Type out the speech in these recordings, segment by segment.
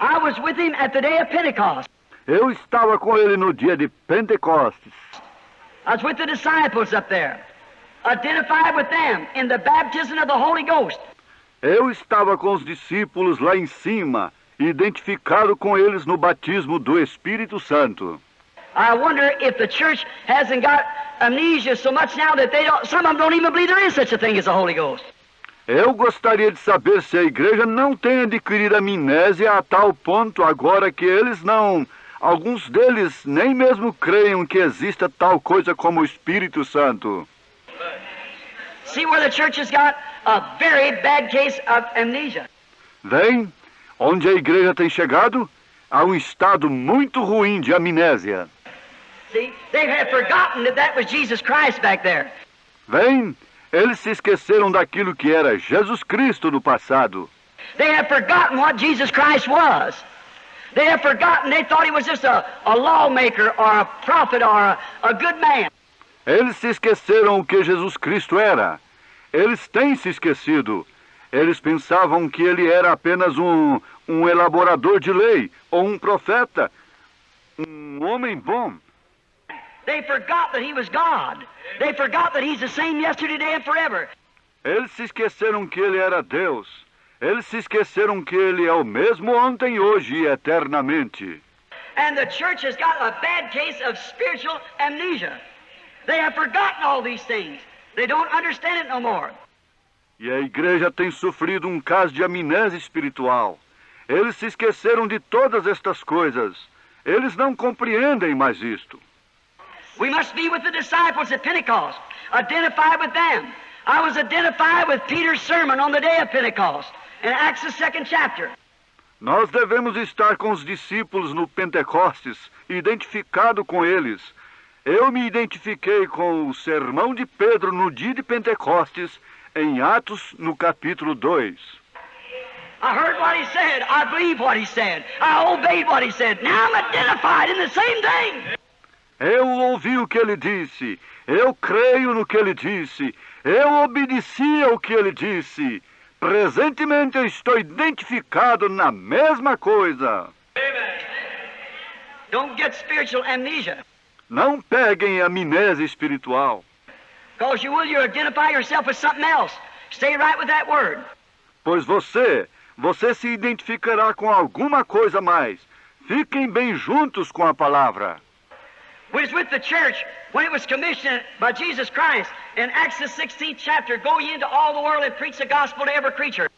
I was with him at the day of Pentecost. Eu estava com ele no dia de Pentecostes. I was with the disciples up there, identified with them in the baptism of the Holy Ghost. Eu estava com os discípulos lá em cima, identificado com eles no batismo do Espírito Santo. I wonder if the church hasn't got amnesia so much now that some of them don't even believe there is such a thing as the Holy Ghost. Eu gostaria de saber se a igreja não tem adquirido amnésia a tal ponto agora que alguns deles nem mesmo creiam que exista tal coisa como o Espírito Santo. See where the church has got a very bad case of amnesia. Vem, onde a igreja tem chegado, a um estado muito ruim de amnésia. See, they have forgotten that was Jesus Christ back there. Vem, eles se esqueceram daquilo que era Jesus Cristo no passado. They have forgotten what Jesus Christ was. They have forgotten, they thought he was just a lawmaker or a prophet or a good man. Eles se esqueceram o que Jesus Cristo era. Eles têm se esquecido. Eles pensavam que ele era apenas um elaborador de lei, ou um profeta, um homem bom. They forgot that he was God. They forgot that he's the same yesterday, today, and forever. Eles se esqueceram que ele era Deus. Eles se esqueceram que ele é o mesmo ontem, hoje e eternamente. And the church has got a bad case of spiritual amnesia. They have forgotten all these things. They don't understand it no more. E a igreja tem sofrido um caso de amnésia espiritual. Eles se esqueceram de todas estas coisas. Eles não compreendem mais isto. We must be with the disciples at Pentecost, identified with them. I was identified with Peter's sermon on the day of Pentecost, in Acts the 2nd chapter. Nós devemos estar com os discípulos no Pentecostes, identificado com eles. Eu me identifiquei com o sermão de Pedro no dia de Pentecostes, em Atos, no capítulo 2. I heard what he said. I believe what he said. I obeyed what he said. Now I'm identified in the same thing. Eu ouvi o que ele disse. Eu creio no que ele disse. Eu obedeci ao que ele disse. Presentemente eu estou identificado na mesma coisa. Don't get spiritual amnesia. Não peguem amnésia espiritual. Because you identify yourself with something else. Stay right with that word. Pois você se identificará com alguma coisa a mais. Fiquem bem juntos com a palavra. We was with the church when it was commissioned by Jesus Christ in Acts the 16th chapter, go ye into all the world and preach the gospel to every creature.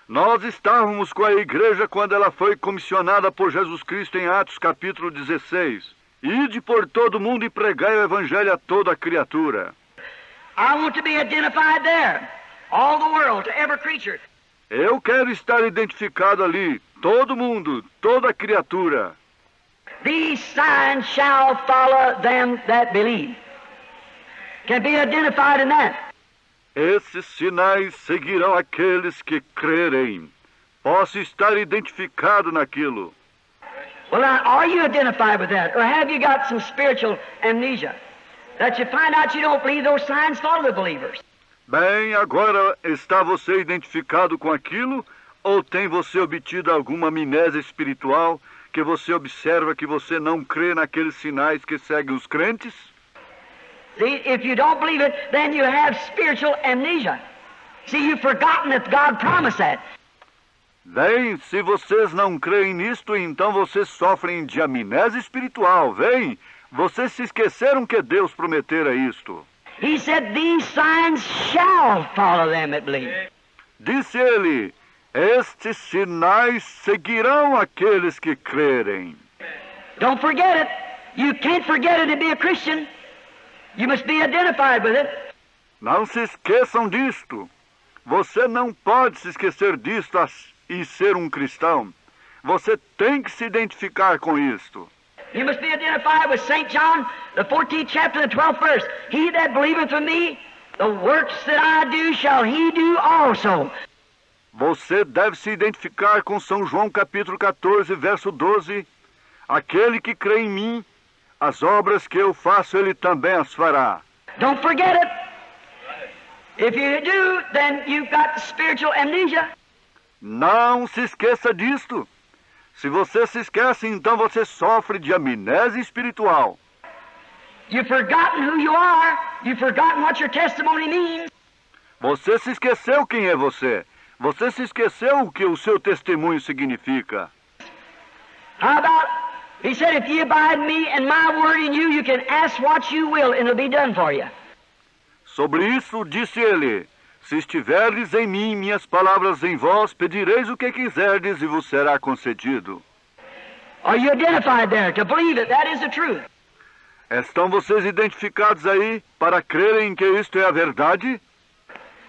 Nós estávamos com a igreja quando ela foi comissionada por Jesus Cristo em Atos capítulo 16. Ide por todo mundo e pregai o evangelho a toda criatura. I want to be identified there. All the world, to every creature. Eu quero estar identificado ali, todo mundo, toda criatura. These signs shall follow them that believe. Can be identified in that. Esses sinais seguirão aqueles que crerem. Posso estar identificado naquilo. Well, now, are you identified with that? Or have you got some spiritual amnesia? That you find out you don't believe those signs follow the believers. Bem, agora está você identificado com aquilo? Ou tem você obtido alguma amnésia espiritual que você observa que você não crê naqueles sinais que seguem os crentes? See, if you don't believe it, then you have spiritual amnesia. See, you've forgotten that God promised that. Bem, se vocês não creem nisto, então vocês sofrem de amnésia espiritual. Vem, vocês se esqueceram que Deus prometera isto. He said, these signs shall follow them that believe. Disse ele, estes sinais seguirão aqueles que crerem. Don't forget it. You can't forget it to be a Christian. You must be identified with it. Não se esqueçam disto. Você não pode se esquecer disto e ser um cristão. Você tem que se identificar com isto. You must be identified with St. John, the 14th chapter, the 12th verse. He that believeth in me, the works that I do shall he do also. Você deve se identificar com São João capítulo 14, verso 12. Aquele que crê em mim, as obras que eu faço, ele também as fará. Don't forget it. If you do, then you've got spiritual amnesia. Não se esqueça disto. Se você se esquece, então você sofre de amnésia espiritual. You've forgotten who you are. You've forgotten what your testimony means. Você se esqueceu quem é você. Você se esqueceu o que o seu testemunho significa. How about, he said, if ye abide in me and my word in you, you can ask what you will and it'll be done for you. Sobre isso disse ele: se estiverdes em mim, minhas palavras em vós, pedireis o que quiserdes e vos será concedido. Are you identified there to believe it? That is the truth. Estão vocês identificados aí para crerem que isto é a verdade?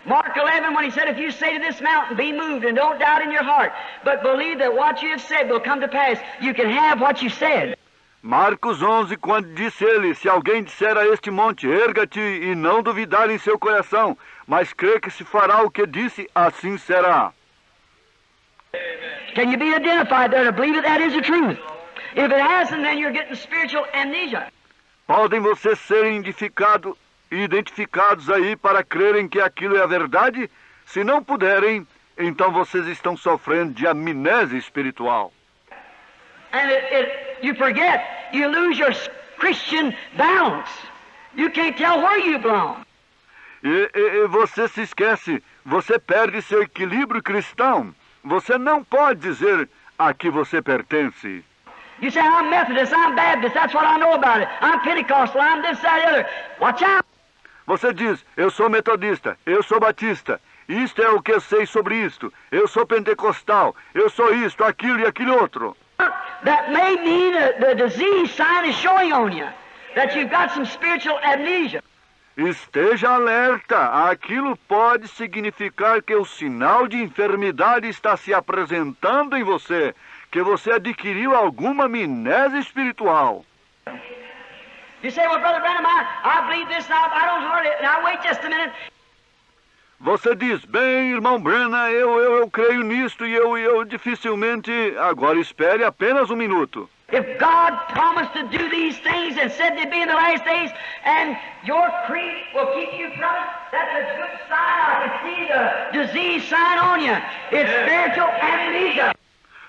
Mark 11, when he said, if you say to this mountain, be moved, and don't doubt in your heart, but believe that what you have said will come to pass, you can have what you said. Marcos 11, quando disse ele: se alguém disser a este monte, erga-te, e não duvidar em seu coração, mas crê que se fará o que disse, assim será. Can you be identified there to believe that that is the truth? If it hasn't, then you're getting spiritual amnesia. Podem vocês serem identificados aí para crerem que aquilo é a verdade? Se não puderem, então vocês estão sofrendo de amnésia espiritual. And you forget, you lose your Christian balance. You can't tell where you belong. E você se esquece, você perde seu equilíbrio cristão. Você não pode dizer a que você pertence. You say, I'm Methodist, I'm Baptist, that's what I know about it. I'm Pentecostal, I'm this, that, the other. Watch out! Você diz: eu sou metodista, eu sou batista, isto é o que eu sei sobre isto, eu sou pentecostal, eu sou isto, aquilo e aquele outro. That may mean the disease sign is showing on you, that you've got some spiritual amnesia. Esteja alerta, aquilo pode significar que o sinal de enfermidade está se apresentando em você, que você adquiriu alguma amnésia espiritual. You say, well, Brother Branham, I believe this, I don't hardly, now wait just a minute. Você diz: bem, irmão Branham, eu creio nisto e eu dificilmente... Agora espere apenas um minuto. If God promised to do these things and said they'd be in the last days, and your creed will keep you from it, that's a good sign. I can see the disease sign on you. It's spiritual amnesia.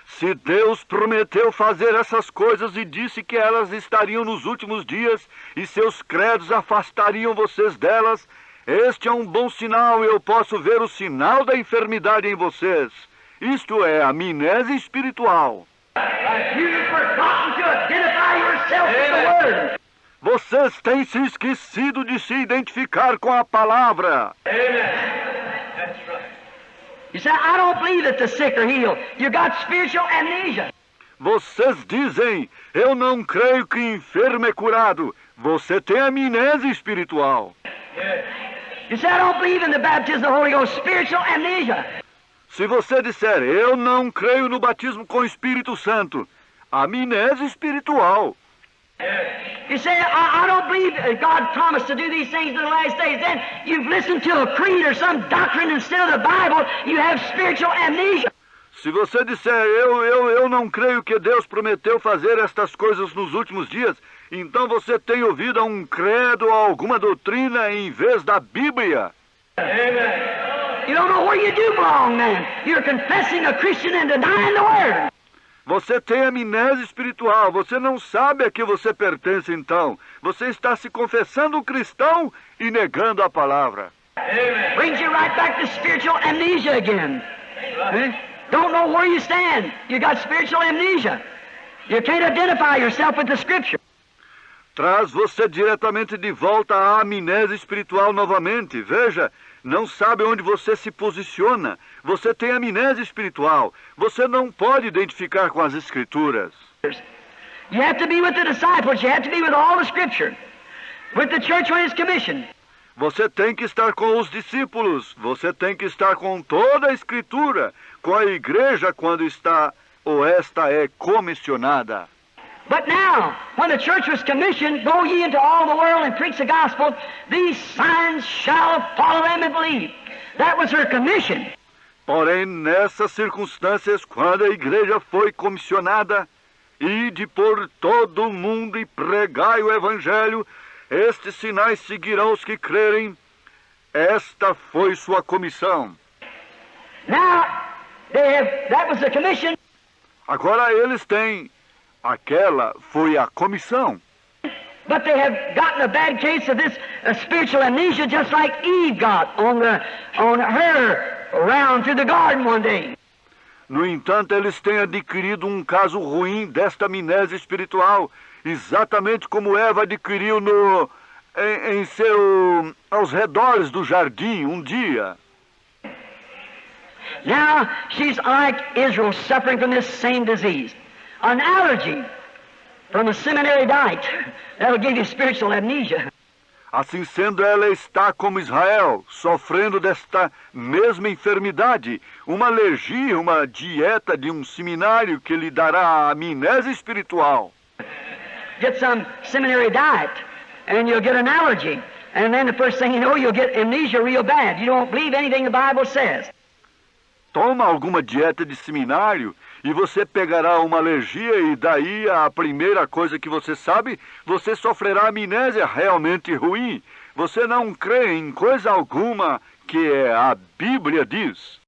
Se Deus prometeu fazer essas coisas e disse que elas estariam nos últimos dias e seus credos afastariam vocês delas, este é um bom sinal e eu posso ver o sinal da enfermidade em vocês. Isto é amnésia espiritual. You've forgotten to identify yourself with the Word. Vocês têm se esquecido de se identificar com a palavra. You say, I don't believe that the sick are healed. You got spiritual amnesia. Vocês dizem: eu não creio que enfermo é curado. Você tem amnésia espiritual. You say, I don't believe in the baptism of the Holy Ghost. Spiritual amnesia. Se você disser: eu não creio no batismo com o Espírito Santo, amnésia espiritual. You say, I don't believe God promised to do these things in the last days. Then you've listened to a creed or some doctrine instead of the Bible. You have spiritual amnesia. Se você disser: eu não creio que Deus prometeu fazer estas coisas nos últimos dias, então você tem ouvido a um credo ou alguma doutrina em vez da Bíblia. You don't know where you do belong then. You're confessing a Christian and denying the Word. Você tem amnésia espiritual, você não sabe a que você pertence então. Você está se confessando um cristão e negando a palavra. Brings you right back to spiritual amnesia again. Don't know where you stand. You got spiritual amnesia. You can't identify yourself with the Scripture. Traz você diretamente de volta à amnésia espiritual novamente. Veja, não sabe onde você se posiciona. Você tem amnésia espiritual. Você não pode identificar com as Escrituras. You have to be with the disciples. You have to be with all the Scripture. With the church when it's commissioned. Você tem que estar com os discípulos. Você tem que estar com toda a Escritura. Com a igreja quando está ou esta é comissionada. But now, when the church was commissioned, go ye into all the world and preach the gospel, these signs shall follow them that believe. That was her commission. Porém, nessas circunstâncias, quando a igreja foi comissionada, ide por todo o mundo e pregai o evangelho, estes sinais seguirão os que crerem. Esta foi sua comissão. Now, that was the commission. Agora eles têm. Aquela foi a comissão. But they have gotten a bad case of this spiritual amnesia, just like Eve got on her round through the garden one day. No entanto, eles têm adquirido um caso ruim desta amnésia espiritual, exatamente como Eva adquiriu aos redores do jardim um dia. Now she's like Israel, suffering from this same disease, an allergy from a seminary diet. That'll give you spiritual amnesia. Assim sendo, ela está como Israel, sofrendo desta mesma enfermidade, uma alergia, uma dieta de um seminário que lhe dará amnésia espiritual. Get some seminary diet, and you'll get an allergy. And then the first thing you know, you'll get amnesia real bad. You don't believe anything the Bible says. Toma alguma dieta de seminário e você pegará uma alergia e daí a primeira coisa que você sabe, você sofrerá amnésia realmente ruim. Você não crê em coisa alguma que a Bíblia diz.